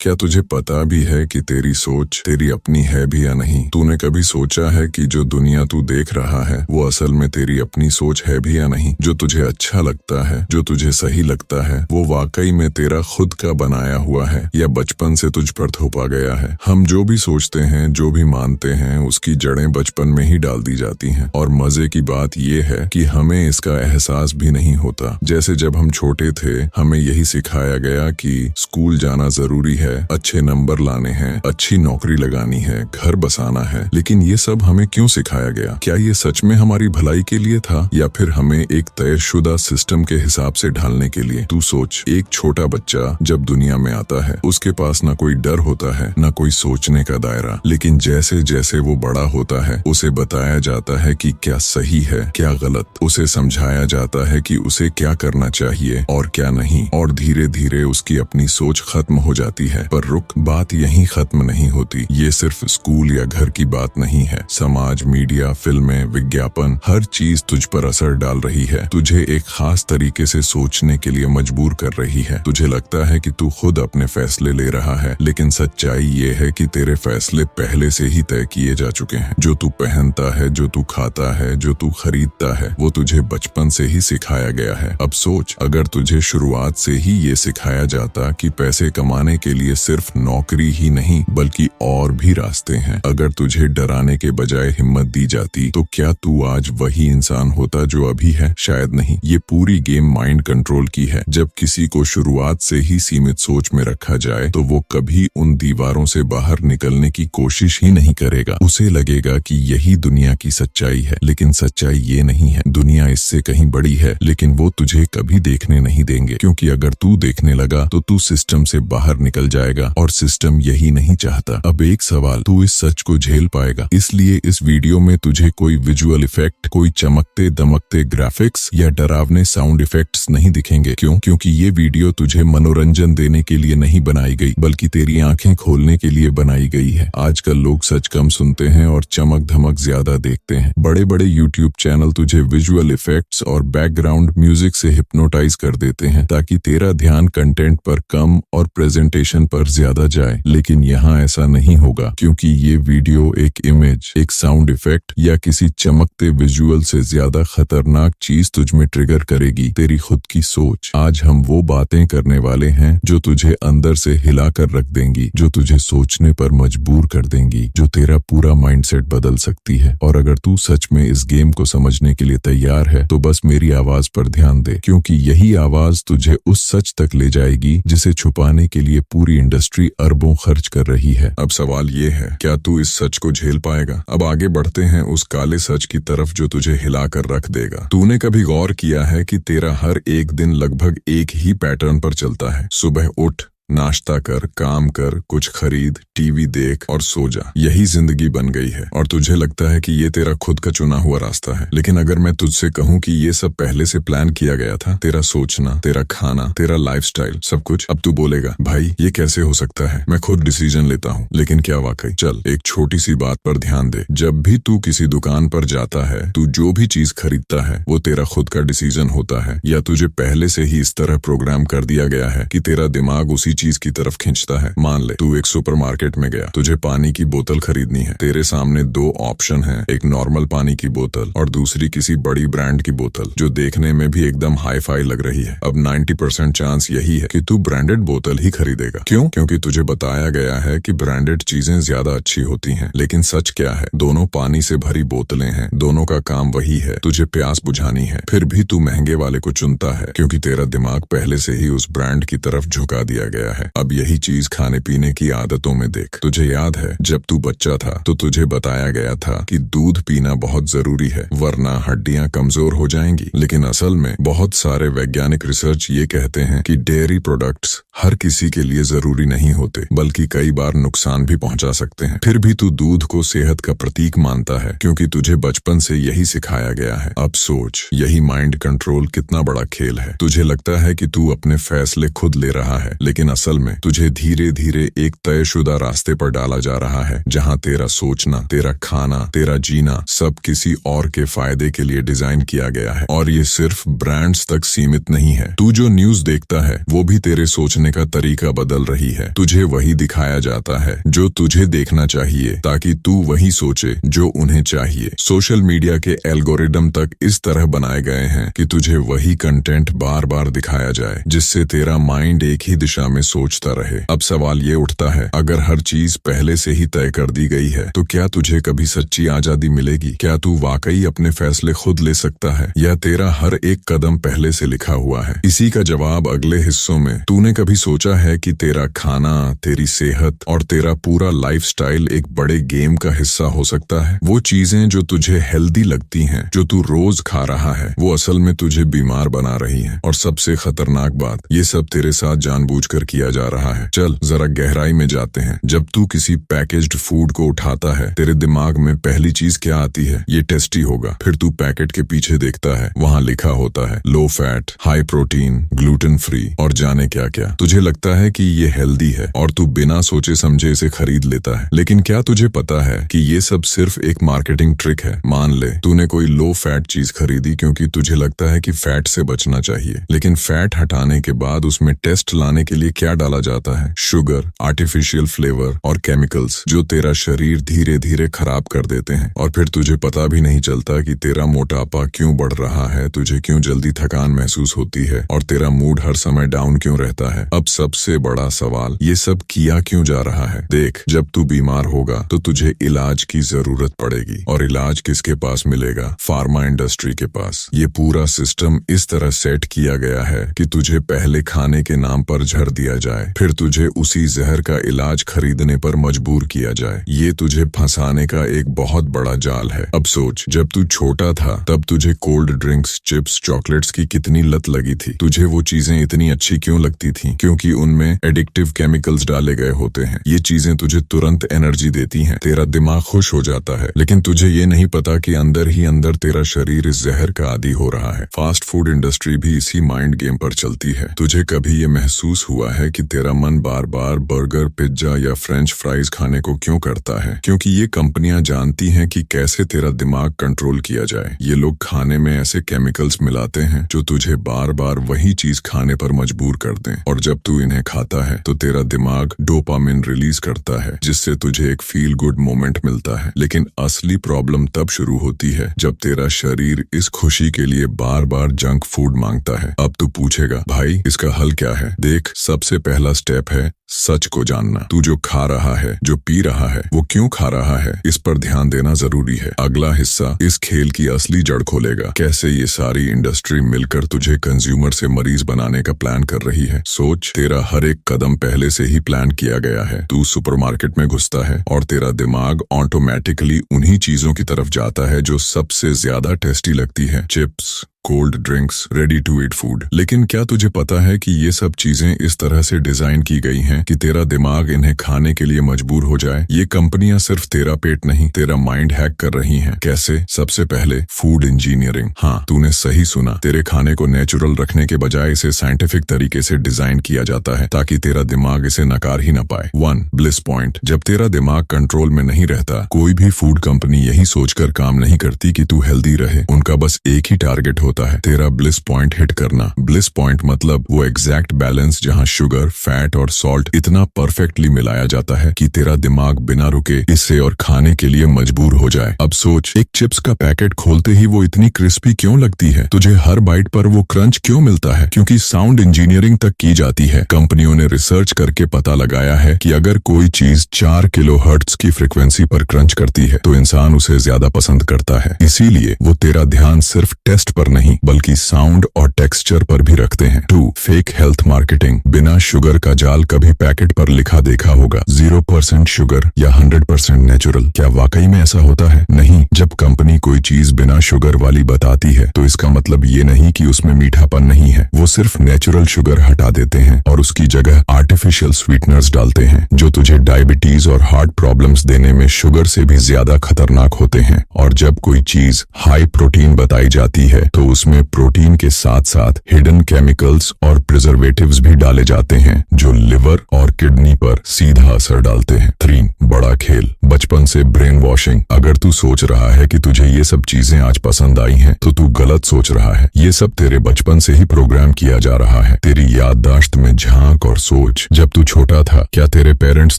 क्या तुझे पता भी है कि तेरी सोच तेरी अपनी है भी या नहीं? तूने कभी सोचा है कि जो दुनिया तू देख रहा है वो असल में तेरी अपनी सोच है भी या नहीं? जो तुझे अच्छा लगता है, जो तुझे सही लगता है, वो वाकई में तेरा खुद का बनाया हुआ है या बचपन से तुझ पर थोपा गया है? हम जो भी सोचते हैं, जो भी मानते हैं, उसकी जड़ें बचपन में ही डाल दी जाती हैं। और मजे की बात ये है कि हमें इसका एहसास भी नहीं होता। जैसे जब हम छोटे थे, हमें यही सिखाया गया कि स्कूल जाना जरूरी है, अच्छे नंबर लाने हैं, अच्छी नौकरी लगानी है, घर बसाना है। लेकिन ये सब हमें क्यों सिखाया गया? क्या ये सच में हमारी भलाई के लिए था या फिर हमें एक तयशुदा सिस्टम के हिसाब से ढालने के लिए? तू सोच, एक छोटा बच्चा जब दुनिया में आता है, उसके पास न कोई डर होता है, न कोई सोचने का दायरा। लेकिन जैसे जैसे वो बड़ा होता है, उसे बताया जाता है कि क्या सही है, क्या गलत। उसे समझाया जाता है कि उसे क्या करना चाहिए और क्या नहीं। और धीरे धीरे उसकी अपनी सोच खत्म हो जाती है। पर रुक, बात यहीं खत्म नहीं होती। ये सिर्फ स्कूल या घर की बात नहीं है। समाज, मीडिया, फिल्में, विज्ञापन, हर चीज तुझ पर असर डाल रही है। तुझे एक खास तरीके से सोचने के लिए मजबूर कर रही है। तुझे लगता है कि तू खुद अपने फैसले ले रहा है, लेकिन सच्चाई ये है कि तेरे फैसले पहले से ही तय किए जा चुके हैं। जो तू पहनता है, जो तू खाता है, जो तू खरीदता है, वो तुझे बचपन से ही सिखाया गया है। अब सोच, अगर तुझे शुरुआत से ही ये सिखाया जाता कि पैसे कमाने के लिए सिर्फ नौकरी ही नहीं बल्कि और भी रास्ते हैं, अगर तुझे डराने के बजाय हिम्मत दी जाती, तो क्या तू आज वही इंसान होता जो अभी है? शायद नहीं। ये पूरी गेम माइंड कंट्रोल की है। जब किसी को शुरुआत से ही सीमित सोच में रखा जाए तो वो कभी उन दीवारों से बाहर निकलने की कोशिश ही नहीं करेगा। उसे लगेगा कि यही दुनिया की सच्चाई है, लेकिन सच्चाई ये नहीं है। दुनिया इससे कहीं बड़ी है, लेकिन वो तुझे कभी देखने नहीं देंगे, क्योंकि अगर तू देखने लगा तो तू सिस्टम से बाहर निकल जाएगा और सिस्टम यही नहीं चाहता। अब एक सवाल, तू इस सच को झेल पाएगा? इसलिए इस वीडियो में तुझे कोई विजुअल इफेक्ट, कोई चमकते दमकते ग्राफिक्स या डरावने साउंड इफेक्ट्स नहीं दिखेंगे। क्यों? क्योंकि ये वीडियो तुझे मनोरंजन देने के लिए नहीं बनाई गई, बल्कि तेरी आंखें खोलने के लिए बनाई गई है। आजकल लोग सच कम सुनते हैं और चमक धमक ज्यादा देखते हैं। बड़े बड़े यूट्यूब चैनल तुझे विजुअल इफेक्ट्स और बैकग्राउंड म्यूजिक से हिप्नोटाइज कर देते हैं ताकि तेरा ध्यान कंटेंट पर कम और प्रेजेंटेशन पर ज्यादा जाए। लेकिन यहाँ ऐसा नहीं होगा, क्योंकि ये वीडियो एक इमेज, एक साउंड इफेक्ट या किसी चमकते विजुअल से ज्यादा खतरनाक चीज तुझ में ट्रिगर करेगी, तेरी खुद की सोच। आज हम वो बातें करने वाले हैं जो तुझे अंदर से हिला कर रख देंगी, जो तुझे सोचने पर मजबूर कर देंगी, जो तेरा पूरा माइंडसेट बदल सकती है। और अगर तू सच में इस गेम को समझने के लिए तैयार है तो बस मेरी आवाज पर ध्यान दे, क्योंकि यही आवाज तुझे उस सच तक ले जाएगी जिसे छुपाने के लिए पूरी इंडस्ट्री अरबों खर्च कर रही है। अब सवाल ये है, क्या तू इस सच को झेल पाएगा? अब आगे बढ़ते हैं उस काले सच की तरफ जो तुझे हिलाकर रख देगा। तूने कभी गौर किया है कि तेरा हर एक दिन लगभग एक ही पैटर्न पर चलता है? सुबह उठ, नाश्ता कर, काम कर, कुछ खरीद, टीवी देख और सो जा। यही जिंदगी बन गई है और तुझे लगता है कि ये तेरा खुद का चुना हुआ रास्ता है। लेकिन अगर मैं तुझसे कहूँ कि ये सब पहले से प्लान किया गया था, तेरा सोचना, तेरा खाना, तेरा लाइफस्टाइल, सब कुछ, अब तू बोलेगा, भाई ये कैसे हो सकता है, मैं खुद डिसीजन लेता हूँ। लेकिन क्या वाकई? चल एक छोटी सी बात पर ध्यान दे। जब भी तू किसी दुकान पर जाता है, तू जो भी चीज खरीदता है वो तेरा खुद का डिसीजन होता है, या तुझे पहले से ही इस तरह प्रोग्राम कर दिया गया है कि तेरा दिमाग उसी चीज की तरफ खींचता है। मान ले तू एक सुपरमार्केट में गया, तुझे पानी की बोतल खरीदनी है। तेरे सामने दो ऑप्शन हैं, एक नॉर्मल पानी की बोतल और दूसरी किसी बड़ी ब्रांड की बोतल जो देखने में भी एकदम हाई फाई लग रही है। अब 90% चांस यही है कि तू ब्रांडेड बोतल ही खरीदेगा। क्यों? क्योंकि तुझे बताया गया है कि ब्रांडेड चीजें ज्यादा अच्छी होती हैं। लेकिन सच क्या है? दोनों पानी से भरी बोतलें हैं, दोनों का काम वही है, तुझे प्यास बुझानी है। फिर भी तू महंगे वाले को चुनता है क्योंकि तेरा दिमाग पहले से ही उस ब्रांड की तरफ झुका दिया गया है। अब यही चीज खाने पीने की आदतों में देख। तुझे याद है जब तू बच्चा था तो तुझे बताया गया था कि दूध पीना बहुत जरूरी है, वरना हड्डियां कमजोर हो जाएंगी। लेकिन असल में बहुत सारे वैज्ञानिक रिसर्च ये कहते हैं कि डेयरी प्रोडक्ट्स हर किसी के लिए जरूरी नहीं होते, बल्कि कई बार नुकसान भी पहुंचा सकते हैं। फिर भी तू दूध को सेहत का प्रतीक मानता है क्योंकि तुझे बचपन से यही सिखाया गया है। अब सोच, यही माइंड कंट्रोल कितना बड़ा खेल है। तुझे लगता है कि तू अपने फैसले खुद ले रहा है, लेकिन असल में तुझे धीरे धीरे एक तयशुदा रास्ते पर डाला जा रहा है, जहां तेरा सोचना, तेरा खाना, तेरा जीना सब किसी और के फायदे के लिए डिजाइन किया गया है। और ये सिर्फ ब्रांड्स तक सीमित नहीं है। तू जो न्यूज़ देखता है वो भी तेरे सोचने का तरीका बदल रही है। तुझे वही दिखाया जाता है जो तुझे देखना चाहिए, ताकि तू वही सोचे जो उन्हें चाहिए। सोशल मीडिया के एल्गोरिदम तक इस तरह बनाए गए हैं कि तुझे वही कंटेंट बार बार दिखाया जाए, जिससे तेरा माइंड एक ही दिशा में सोचता रहे। अब सवाल ये उठता है, अगर हर चीज पहले से ही तय कर दी गई है तो क्या तुझे कभी सच्ची आजादी मिलेगी? क्या तू वाकई अपने फैसले खुद ले सकता है, या तेरा हर एक कदम पहले से लिखा हुआ है? इसी का जवाब अगले हिस्सों में। तूने कभी सोचा है कि तेरा खाना, तेरी सेहत और तेरा पूरा लाइफस्टाइल एक बड़े गेम का हिस्सा हो सकता है? वो चीजें जो तुझे हेल्दी लगती हैं, जो तू रोज खा रहा है, वो असल में तुझे बीमार बना रही हैं। और सबसे खतरनाक बात, ये सब तेरे साथ जानबूझकर किया जा रहा है। चल जरा गहराई में जाते हैं। जब तू किसी पैकेज्ड फूड को उठाता है, तेरे दिमाग में पहली चीज क्या आती है? ये टेस्टी होगा। फिर तू पैकेट के पीछे देखता है, वहाँ लिखा होता है लो fat, high protein, gluten free और जाने क्या क्या। तुझे लगता है कि ये हेल्दी है और तू बिना सोचे समझे इसे खरीद लेता है। लेकिन क्या तुझे पता है कि ये सब सिर्फ एक मार्केटिंग ट्रिक है? मान ले तूने कोई लो फैट चीज खरीदी क्योंकि तुझे लगता है कि फैट से बचना चाहिए, लेकिन फैट हटाने के बाद उसमें टेस्ट लाने के लिए क्या डाला जाता है? शुगर, आर्टिफिशियल फ्लेवर और केमिकल्स, जो तेरा शरीर धीरे धीरे खराब कर देते हैं। और फिर तुझे पता भी नहीं चलता कि तेरा मोटापा क्यों बढ़ रहा है, तुझे क्यों जल्दी थकान महसूस होती है और तेरा मूड हर समय डाउन क्यों रहता है। अब सबसे बड़ा सवाल, ये सब किया क्यों जा रहा है? देख, जब तू बीमार होगा तो तुझे इलाज की जरूरत पड़ेगी, और इलाज किसके पास मिलेगा? फार्मा इंडस्ट्री के पास। ये पूरा सिस्टम इस तरह सेट किया गया है कि तुझे पहले खाने के नाम पर झर दिया जाए, फिर तुझे उसी जहर का इलाज खरीदने पर मजबूर किया जाए। ये तुझे फंसाने का एक बहुत बड़ा जाल है। अब सोच, जब तू छोटा था तब तुझे कोल्ड ड्रिंक्स, चिप्स, चॉकलेट्स की कितनी लत लगी थी। तुझे वो चीजें इतनी अच्छी क्यों लगती थी? क्योंकि उनमें एडिक्टिव केमिकल्स डाले गए होते हैं। ये चीजें तुझे तुरंत एनर्जी देती हैं, तेरा दिमाग खुश हो जाता है, लेकिन तुझे ये नहीं पता कि अंदर ही अंदर तेरा शरीर इस जहर का आदी हो रहा है। फास्ट फूड इंडस्ट्री भी इसी माइंड गेम पर चलती है। तुझे कभी ये महसूस हुआ है कि तेरा मन बार बार बर्गर, पिज्जा या फ्रेंच फ्राइज खाने को क्यों करता है? क्योंकि ये कंपनियां जानती हैं कि कैसे तेरा दिमाग कंट्रोल किया जाए। ये लोग खाने में ऐसे केमिकल्स मिलाते हैं जो तुझे बार बार वही चीज खाने पर मजबूर कर दें, और जब तू इन्हें खाता है तो तेरा दिमाग डोपामिन रिलीज करता है, जिससे तुझे एक फील गुड मोमेंट मिलता है। लेकिन असली प्रॉब्लम तब शुरू होती है जब तेरा शरीर इस खुशी के लिए बार बार जंक फूड मांगता है। अब तू पूछेगा, भाई इसका हल क्या है? देख, सबसे पहला स्टेप है सच को जानना। तू जो खा रहा है, जो पी रहा है, वो क्यों खा रहा है, इस पर ध्यान देना जरूरी है। अगला हिस्सा इस खेल की असली जड़ खोलेगा, कैसे ये सारी इंडस्ट्री मिलकर तुझे कंज्यूमर से मरीज बनाने का प्लान कर रही है। सोच, तेरा हर एक कदम पहले से ही प्लान किया गया है। तू सुपरमार्केट में घुसता है और तेरा दिमाग ऑटोमेटिकली उन्हीं चीजों की तरफ जाता है जो सबसे ज्यादा टेस्टी लगती है। Chips, cold drinks, ready to eat food. लेकिन क्या तुझे पता है कि ये सब चीजें इस तरह से डिजाइन की गई हैं कि तेरा दिमाग इन्हें खाने के लिए मजबूर हो जाए? ये कंपनियां सिर्फ तेरा पेट नहीं, तेरा माइंड हैक कर रही हैं। कैसे? सबसे पहले फूड इंजीनियरिंग। हाँ, तूने सही सुना। तेरे खाने को नेचुरल रखने के बजाय इसे साइंटिफिक तरीके से डिजाइन किया जाता है, ताकि तेरा दिमाग इसे नकार ही न पाए। 1. Bliss point. जब तेरा दिमाग कंट्रोल में नहीं रहता, कोई भी फूड कंपनी यही सोचकर काम नहीं करती कि तू हेल्दी रहे। उनका बस एक ही टारगेट होता है, तेरा ब्लिस पॉइंट हिट करना। ब्लिस पॉइंट मतलब वो एग्जैक्ट बैलेंस जहां शुगर, फैट और सॉल्ट इतना परफेक्टली मिलाया जाता है कि तेरा दिमाग बिना रुके इससे और खाने के लिए मजबूर हो जाए। अब सोच, एक चिप्स का पैकेट खोलते ही वो इतनी क्रिस्पी क्यों लगती है? तुझे हर बाइट पर वो क्रंच क्यों मिलता है? क्योंकि साउंड इंजीनियरिंग तक की जाती है। कंपनियों ने रिसर्च करके पता लगाया है कि अगर कोई चीज 4 किलोहर्ट्ज की फ्रीक्वेंसी पर क्रंच करती है तो इंसान उसे ज्यादा पसंद करता है। इसीलिए वो तेरा ध्यान सिर्फ टेस्ट पर नहीं बल्कि साउंड और टेक्सचर पर भी रखते हैं। 2. Fake health marketing. बिना शुगर का जाल कभी पैकेट पर लिखा देखा होगा, 0% शुगर या 100% नेचुरल। क्या वाकई में ऐसा होता है? नहीं। जब कंपनी कोई चीज बिना शुगर वाली बताती है तो इसका मतलब ये नहीं कि उसमें मीठापन नहीं है। वो सिर्फ नेचुरल शुगर हटा देते हैं और उसकी जगह आर्टिफिशियल स्वीटनर्स डालते हैं, जो तुझे डायबिटीज और हार्ट प्रॉब्लम्स देने में शुगर से भी ज्यादा खतरनाक होते हैं। और जब कोई चीज हाई प्रोटीन बताई जाती है तो उसमें प्रोटीन के साथ साथ हिडन केमिकल्स और प्रिजर्वेटिव्स भी डाले जाते हैं जो लिवर और किडनी पर सीधा असर डालते हैं। 3 बड़ा खेल, बचपन से ब्रेन वॉशिंग। अगर तू सोच रहा है कि तुझे ये सब चीजें आज पसंद आई हैं, तो तू गलत सोच रहा है। ये सब तेरे बचपन से ही प्रोग्राम किया जा रहा है। तेरी याददाश्त में झांक और सोच, जब तू छोटा था क्या तेरे पेरेंट्स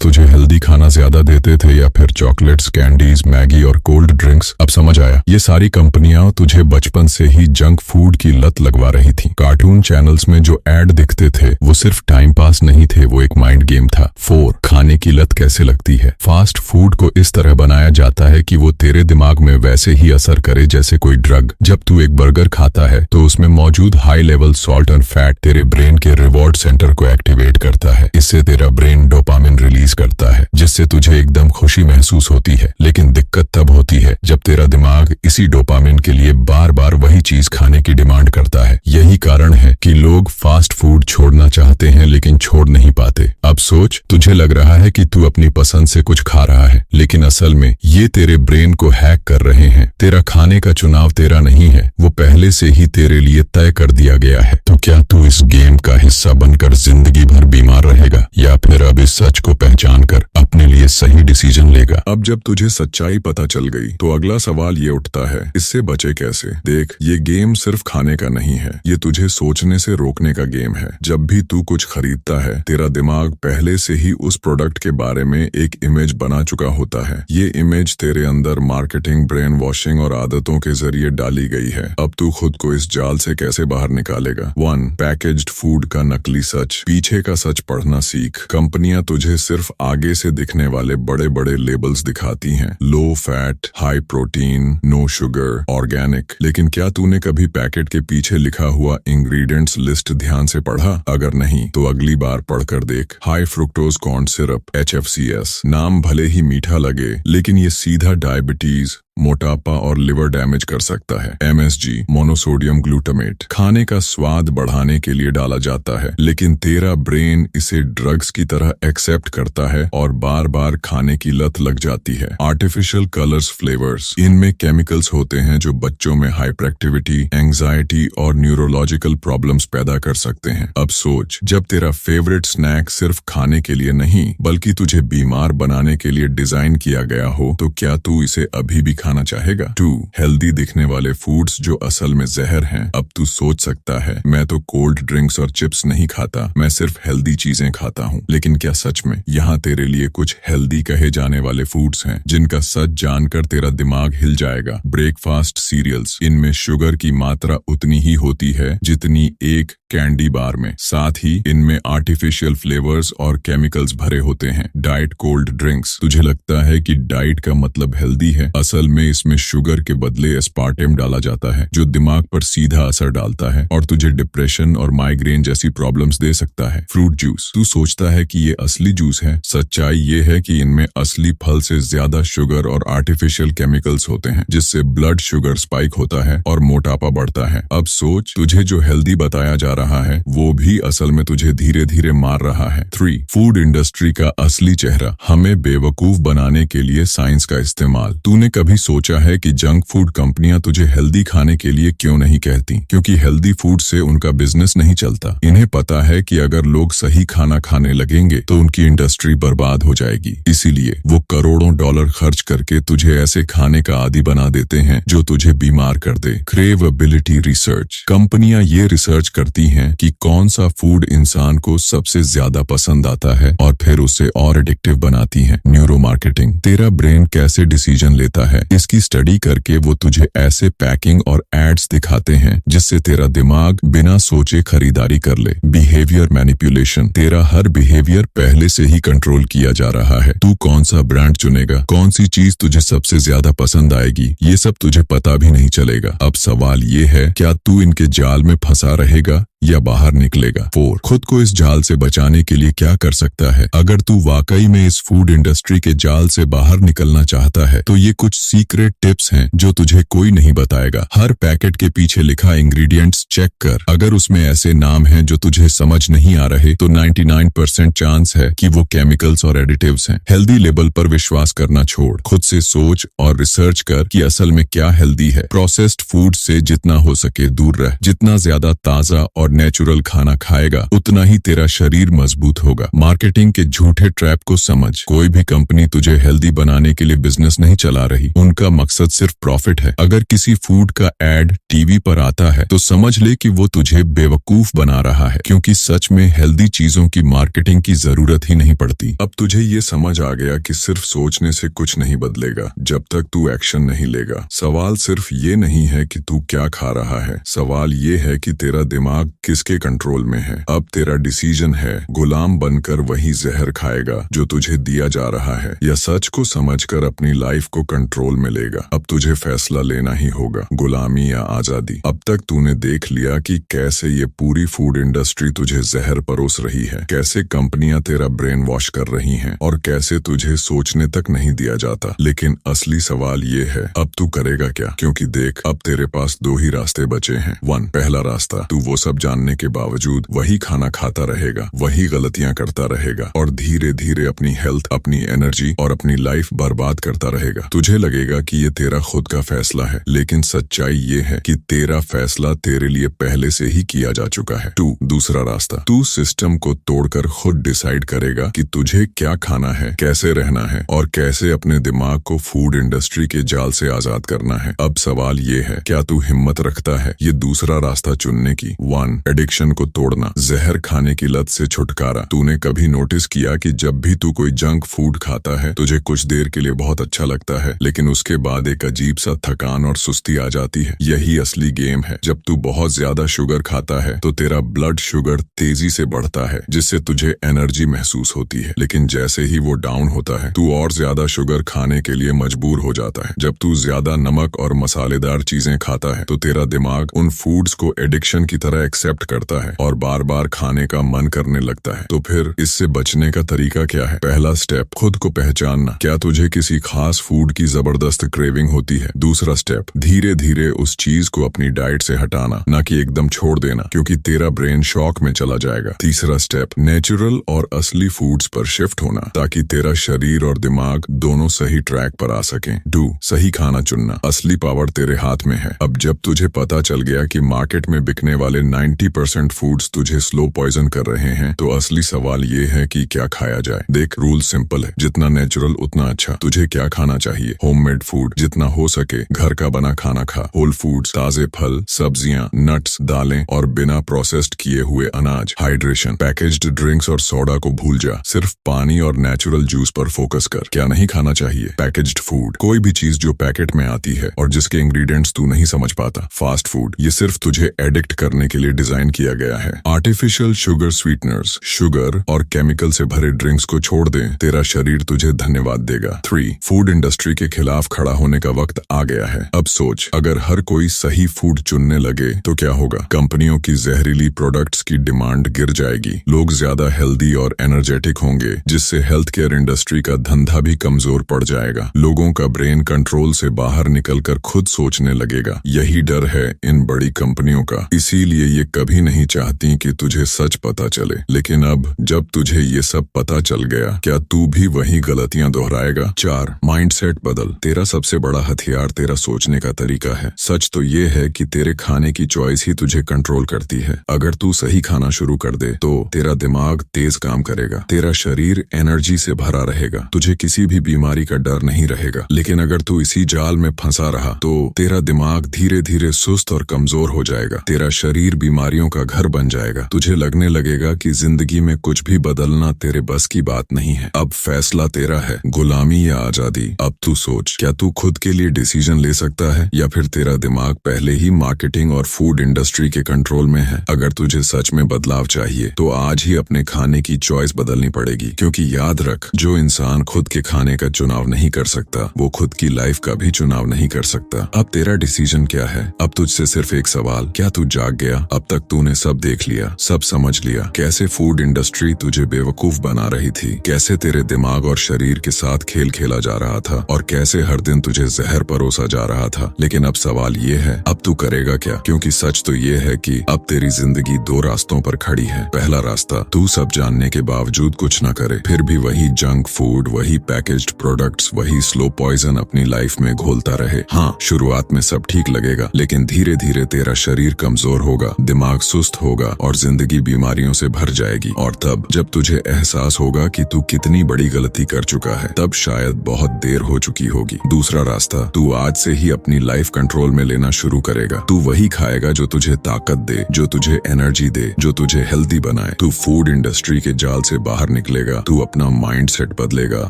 तुझे हेल्दी खाना ज्यादा देते थे या फिर चॉकलेट्स, कैंडीज, मैगी और कोल्ड ड्रिंक्स? अब समझ आया, ये सारी कंपनियां तुझे बचपन से ही जंक फूड की लत लगवा रही थी। कार्टून चैनल्स में जो एड दिखते थे वो सिर्फ टाइम पास नहीं थे, वो एक माइंड गेम था। 4 खाने की लत कैसे लगती है। फास्ट फूड को इस तरह बनाया जाता है कि वो तेरे दिमाग में वैसे ही असर करे जैसे कोई ड्रग। जब तू एक बर्गर खाता है तो उसमें मौजूद हाई लेवल सॉल्ट और फैट तेरे ब्रेन के रिवॉर्ड सेंटर को एक्टिवेट करता है। इससे तेरा ब्रेन डोपामिन रिलीज करता है जिससे तुझे एकदम खुशी महसूस होती है। लेकिन दिक्कत तब होती है जब तेरा दिमाग इसी डोपामिन के लिए बार बार वही चीज खाने की डिमांड करता है। यही कारण है कि लोग फास्ट फूड छोड़ना चाहते हैं लेकिन छोड़ नहीं पाते। अब सोच, तुझे लग रहा है कि तू अपनी पसंद से कुछ खा रहा है, लेकिन असल में ये तेरे ब्रेन को हैक कर रहे हैं। तेरा खाने का चुनाव तेरा नहीं है, वो पहले से ही तेरे लिए तय कर दिया गया है। तो क्या तू इस गेम का हिस्सा बनकर जिंदगी भर बीमार रहेगा या फिर अब इस सच को पहचान कर अपने लिए सही डिसीजन लेगा? अब जब तुझे सच्चाई पता चल गई तो अगला सवाल ये उठता है, इससे बचे कैसे? देख, ये गेम सिर्फ खाने का नहीं है, ये तुझे सोचने से रोकने का गेम है। जब भी तू कुछ खरीदता है, तेरा दिमाग पहले से ही उस प्रोडक्ट के बारे में एक इमेज बना चुका होता है। ये इमेज तेरे अंदर मार्केटिंग, ब्रेन वॉशिंग और आदतों के जरिए डाली गई है। अब तू खुद को इस जाल से कैसे बाहर निकालेगा? 1 पैकेज्ड फूड का नकली सच। पीछे का सच पढ़ना सीख। कंपनियां तुझे सिर्फ आगे से दिखने वाले बड़े बड़े लेबल्स दिखाती हैं, low fat, high protein, no sugar, organic. लेकिन क्या तूने कभी पैकेट के पीछे लिखा हुआ इंग्रेडिएंट्स लिस्ट ध्यान से पढ़ा? अगर नहीं तो अगली बार पढ़कर देख। High fructose corn syrup, HFCS। नाम भले ही मीठा लगे लेकिन ये सीधा डायबिटीज, मोटापा और लिवर डैमेज कर सकता है। MSG मोनोसोडियम ग्लूटामेट खाने का स्वाद बढ़ाने के लिए डाला जाता है, लेकिन तेरा ब्रेन इसे ड्रग्स की तरह एक्सेप्ट करता है और बार बार खाने की लत लग जाती है। आर्टिफिशियल कलर्स, फ्लेवर्स, इनमें केमिकल्स होते हैं जो बच्चों में हाइपर एक्टिविटी, एंग्जाइटी और न्यूरोलॉजिकल प्रॉब्लम्स पैदा कर सकते हैं। अब सोच, जब तेरा फेवरेट स्नैक सिर्फ खाने के लिए नहीं बल्कि तुझे बीमार बनाने के लिए डिजाइन किया गया हो, तो क्या तू इसे अभी भी खाना चाहेगा? 2 हेल्दी दिखने वाले फूड्स जो असल में जहर हैं। अब तू सोच सकता है, मैं तो कोल्ड ड्रिंक्स और चिप्स नहीं खाता, मैं सिर्फ हेल्दी चीजें खाता हूँ। लेकिन क्या सच में यहाँ तेरे लिए कुछ हेल्दी कहे जाने वाले फूड्स हैं जिनका सच जानकर तेरा दिमाग हिल जाएगा? ब्रेकफास्ट सीरियल्स, इनमें शुगर की मात्रा उतनी ही होती है जितनी एक कैंडी बार में, साथ ही इनमें आर्टिफिशियल फ्लेवर्स और केमिकल्स भरे होते हैं। डाइट कोल्ड ड्रिंक्स, तुझे लगता है कि डाइट का मतलब हेल्दी है, असल में इसमें शुगर के बदले एस्पार्टेम डाला जाता है जो दिमाग पर सीधा असर डालता है और तुझे डिप्रेशन और माइग्रेन जैसी प्रॉब्लम्स दे सकता है। फ्रूट जूस, तू सोचता है कि ये असली जूस है, सच्चाई ये है कि इनमें असली फल से ज्यादा शुगर और आर्टिफिशियल केमिकल्स होते हैं जिससे ब्लड शुगर स्पाइक होता है और मोटापा बढ़ता है। अब सोच, तुझे जो हेल्दी बताया जा रहा है वो भी असल में तुझे धीरे धीरे मार रहा है। 3 फूड इंडस्ट्री का असली चेहरा, हमें बेवकूफ बनाने के लिए साइंस का इस्तेमाल। तूने कभी सोचा है कि जंक फूड कंपनियां तुझे हेल्दी खाने के लिए क्यों नहीं कहती? क्योंकि हेल्दी फूड से उनका बिजनेस नहीं चलता। इन्हें पता है कि अगर लोग सही खाना खाने लगेंगे तो उनकी इंडस्ट्री बर्बाद हो जाएगी। इसीलिए वो करोड़ों डॉलर खर्च करके तुझे ऐसे खाने का आदी बना देते हैं जो तुझे बीमार कर दे। क्रेवेबिलिटी रिसर्च, कंपनियां ये रिसर्च करती हैं कि कौन सा फूड इंसान को सबसे ज्यादा पसंद आता है और फिर उसे और एडिक्टिव बनाती हैं। न्यूरो मार्केटिंग, तेरा ब्रेन कैसे डिसीजन लेता है इसकी स्टडी करके वो तुझे ऐसे पैकिंग और एड्स दिखाते हैं जिससे तेरा दिमाग बिना सोचे खरीदारी कर ले। बिहेवियर मैनिपुलेशन, तेरा हर बिहेवियर पहले से ही कंट्रोल किया जा रहा है। तू कौन सा ब्रांड चुनेगा, कौन सी चीज तुझे सबसे ज्यादा पसंद आएगी, ये सब तुझे पता भी नहीं चलेगा। अब सवाल ये है, क्या तू इनके जाल में फंसा रहेगा या बाहर निकलेगा। 4 खुद को इस जाल से बचाने के लिए क्या कर सकता है। अगर तू वाकई में इस फूड इंडस्ट्री के जाल से बाहर निकलना चाहता है तो ये कुछ सीक्रेट टिप्स हैं जो तुझे कोई नहीं बताएगा। हर पैकेट के पीछे लिखा इंग्रेडिएंट्स चेक कर, अगर उसमें ऐसे नाम हैं जो तुझे समझ नहीं आ रहे तो 99% चांस है कि वो केमिकल्स और एडिटिव्स हैं। हेल्दी लेबल पर विश्वास करना छोड़, खुद से सोच और रिसर्च कर कि असल में क्या हेल्दी है। प्रोसेस्ड फूड से जितना हो सके दूर रह। जितना ज्यादा ताजा और नेचुरल खाना खाएगा उतना ही तेरा शरीर मजबूत होगा। मार्केटिंग के झूठे ट्रैप को समझ, कोई भी कंपनी तुझे हेल्दी बनाने के लिए बिजनेस नहीं चला रही, उनका मकसद सिर्फ प्रॉफिट है। अगर किसी फूड का एड टीवी पर आता है तो समझ ले कि वो तुझे बेवकूफ बना रहा है, क्योंकि सच में हेल्दी चीजों की मार्केटिंग की जरूरत ही नहीं पड़ती। अब तुझे ये समझ आ गया कि सिर्फ सोचने से कुछ नहीं बदलेगा जब तक तू एक्शन नहीं लेगा। सवाल सिर्फ ये नहीं है कि तू क्या खा रहा है, सवाल ये है कि तेरा दिमाग किसके कंट्रोल में है। अब तेरा डिसीजन है, गुलाम बनकर वही जहर खाएगा जो तुझे दिया जा रहा है, या सच को समझकर अपनी लाइफ को कंट्रोल में लेगा। अब तुझे फैसला लेना ही होगा, गुलामी या आजादी। अब तक तूने देख लिया कि कैसे ये पूरी फूड इंडस्ट्री तुझे जहर परोस रही है, कैसे कंपनियां तेरा ब्रेन वॉश कर रही हैं और कैसे तुझे सोचने तक नहीं दिया जाता। लेकिन असली सवाल ये है, अब तू करेगा क्या? क्योंकि देख, अब तेरे पास 2 ही रास्ते बचे हैं। 1 पहला रास्ता, तू वो सब जानने के बावजूद वही खाना खाता रहेगा, वही गलतियां करता रहेगा और धीरे धीरे अपनी हेल्थ, अपनी एनर्जी और अपनी लाइफ बर्बाद करता रहेगा। तुझे लगेगा कि ये तेरा खुद का फैसला है, लेकिन सच्चाई ये है कि तेरा फैसला तेरे लिए पहले से ही किया जा चुका है। 2 दूसरा रास्ता, तू सिस्टम को तोड़कर खुद डिसाइड करेगा कि तुझे क्या खाना है, कैसे रहना है और कैसे अपने दिमाग को फूड इंडस्ट्री के जाल से आजाद करना है। अब सवाल ये है, क्या तू हिम्मत रखता है ये दूसरा रास्ता चुनने की? 1 एडिक्शन को तोड़ना, जहर खाने की लत से छुटकारा। तूने कभी नोटिस किया कि जब भी तू कोई जंक फूड खाता है तुझे कुछ देर के लिए बहुत अच्छा लगता है, लेकिन उसके बाद एक अजीब सा थकान और सुस्ती आ जाती है। यही असली गेम है। जब तू बहुत ज्यादा शुगर खाता है तो तेरा ब्लड शुगर तेजी से बढ़ता है, जिससे तुझे एनर्जी महसूस होती है, लेकिन जैसे ही वो डाउन होता है तू और ज्यादा शुगर खाने के लिए मजबूर हो जाता है। जब तू ज्यादा नमक और मसालेदार चीजें खाता है तो तेरा दिमाग उन फूड्स को एडिक्शन की तरह एक्सेप्ट करता है और बार बार खाने का मन करने लगता है। तो फिर इससे बचने का तरीका क्या है? पहला स्टेप, खुद को पहचानना। क्या तुझे किसी खास फूड की जबरदस्त क्रेविंग होती है? दूसरा स्टेप, धीरे धीरे उस चीज को अपनी डाइट से हटाना, ना कि एकदम छोड़ देना, क्योंकि तेरा ब्रेन शॉक में चला जाएगा। तीसरा स्टेप, नेचुरल और असली फूड्स पर शिफ्ट होना, ताकि तेरा शरीर और दिमाग दोनों सही ट्रैक पर आ सकें। 2 सही खाना चुनना, असली पावर तेरे हाथ में है। अब जब तुझे पता चल गया कि मार्केट में बिकने वाले 90% फूड्स तुझे स्लो पॉइजन कर रहे हैं, तो असली सवाल ये है कि क्या खाया जाए। देख, रूल सिंपल है, जितना नेचुरल उतना अच्छा। तुझे क्या खाना चाहिए? होममेड फूड, जितना हो सके घर का बना खाना खा। होल फूड्स, ताजे फल, सब्जियां, नट्स, दालें और बिना प्रोसेस्ड किए हुए अनाज। हाइड्रेशन, पैकेज्ड ड्रिंक्स और सोडा को भूल जा, सिर्फ पानी और नेचुरल जूस पर फोकस कर। क्या नहीं खाना चाहिए? पैकेज्ड फूड, कोई भी चीज जो पैकेट में आती है और जिसके इंग्रेडिएंट्स तू नहीं समझ पाता। फास्ट फूड, ये सिर्फ तुझे एडिक्ट करने के लिए डिजाइन किया गया है। आर्टिफिशियल शुगर स्वीटनर्स, शुगर और केमिकल से भरे ड्रिंक्स को छोड़ दे, तेरा शरीर तुझे धन्यवाद देगा। 3 फूड इंडस्ट्री के खिलाफ खड़ा होने का वक्त आ गया है। अब सोच, अगर हर कोई सही फूड चुनने लगे तो क्या होगा? कंपनियों की जहरीली प्रोडक्ट्स की डिमांड गिर जाएगी, लोग ज्यादा हेल्दी और एनर्जेटिक होंगे, जिससे हेल्थ केयर इंडस्ट्री का धंधा भी कमजोर पड़ जाएगा। लोगों का ब्रेन कंट्रोल से बाहर निकलकर खुद सोचने लगेगा। यही डर है इन बड़ी कंपनियों का, इसीलिए ये कभी नहीं चाहती कि तुझे सच पता चले। लेकिन अब जब तुझे ये सब पता चल गया, क्या तू भी वही गलतियां दोहराएगा? 4 माइंडसेट बदल, तेरा सबसे बड़ा हथियार तेरा सोचने का तरीका है। सच तो ये है कि तेरे खाने की चॉइस ही तुझे कंट्रोल करती है। अगर तू सही खाना शुरू कर दे तो तेरा दिमाग तेज काम करेगा, तेरा शरीर एनर्जी से भरा रहेगा, तुझे किसी भी बीमारी का डर नहीं रहेगा। लेकिन अगर तू इसी जाल में फंसा रहा तो तेरा दिमाग धीरे धीरे सुस्त और कमजोर हो जाएगा, तेरा शरीर बीमारियों का घर बन जाएगा। तुझे लगने लगेगा कि जिंदगी में कुछ भी बदलना तेरे बस की बात नहीं है। अब फैसला तेरा है, गुलामी या आजादी। अब तू सोच, क्या तू खुद के लिए डिसीजन ले सकता है या फिर तेरा दिमाग पहले ही मार्केटिंग और फूड इंडस्ट्री के कंट्रोल में है? अगर तुझे सच में बदलाव चाहिए तो आज ही अपने खाने की चॉइस बदलनी पड़ेगी, क्योंकि याद रख, जो इंसान खुद के खाने का चुनाव नहीं कर सकता वो खुद की लाइफ का भी चुनाव नहीं कर सकता। अब तेरा डिसीजन क्या है? अब तुझसे सिर्फ एक सवाल, क्या तू जाग गया? अब तक तूने सब देख लिया, सब समझ लिया, कैसे फूड इंडस्ट्री तुझे बेवकूफ बना रही थी, कैसे तेरे दिमाग और शरीर के साथ खेल खेला जा रहा था और कैसे हर दिन तुझे जहर परोसा जा रहा था। लेकिन अब सवाल ये है, अब तू करेगा क्या? क्योंकि सच तो ये है कि अब तेरी जिंदगी दो रास्तों पर खड़ी है। पहला रास्ता, तू सब जानने के बावजूद कुछ न करे, फिर भी वही जंक फूड, वही पैकेज्ड प्रोडक्ट्स, वही स्लो पॉइजन अपनी लाइफ में घोलता रहे। हाँ, शुरुआत में सब ठीक लगेगा, लेकिन धीरे धीरे तेरा शरीर कमजोर होगा, दिमाग सुस्त होगा और जिंदगी बीमारियों से भर जाएगी। और तब जब तुझे एहसास होगा कि तू कितनी बड़ी गलती कर चुका है, तब शायद बहुत देर हो चुकी होगी। दूसरा रास्ता, तू आज से ही अपनी लाइफ कंट्रोल में लेना शुरू करेगा। तू वही खाएगा जो तुझे ताकत दे, जो तुझे एनर्जी दे, जो तुझे हेल्दी बनाए। तू फूड इंडस्ट्री के जाल से बाहर निकलेगा, तू अपना माइंड सेट बदलेगा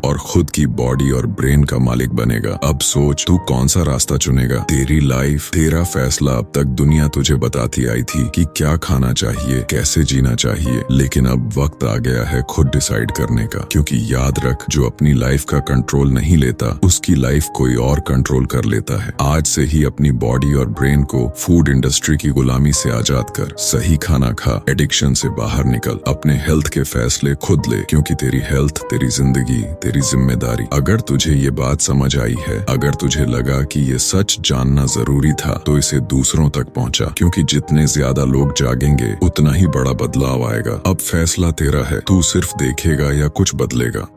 और खुद की बॉडी और ब्रेन का मालिक बनेगा। अब सोच, तू कौन सा रास्ता चुनेगा? तेरी लाइफ, तेरा फैसला। अब तक दुनिया तुझे बताती आई थी कि क्या खाना चाहिए, कैसे जीना चाहिए, लेकिन अब वक्त आ गया है खुद डिसाइड करने का। क्योंकि याद रख, जो अपनी लाइफ का कंट्रोल नहीं लेता, उसकी लाइफ कोई और कंट्रोल कर लेता है। आज से ही अपनी बॉडी और ब्रेन को फूड इंडस्ट्री की गुलामी से आजाद कर। सही खाना खा, एडिक्शन से बाहर निकल, अपने हेल्थ के फैसले खुद ले, क्योंकि तेरी हेल्थ, तेरी जिंदगी, तेरी जिम्मेदारी। अगर तुझे ये बात समझ आई है, अगर तुझे लगा कि ये सच जानना जरूरी था, तो इसे दूसरों तक पहुंचा, क्योंकि जितने ज्यादा लोग जागेंगे उतना ही बड़ा बदलाव आएगा। अब फैसला तेरा है, तू सिर्फ देखेगा या कुछ बदलेगा।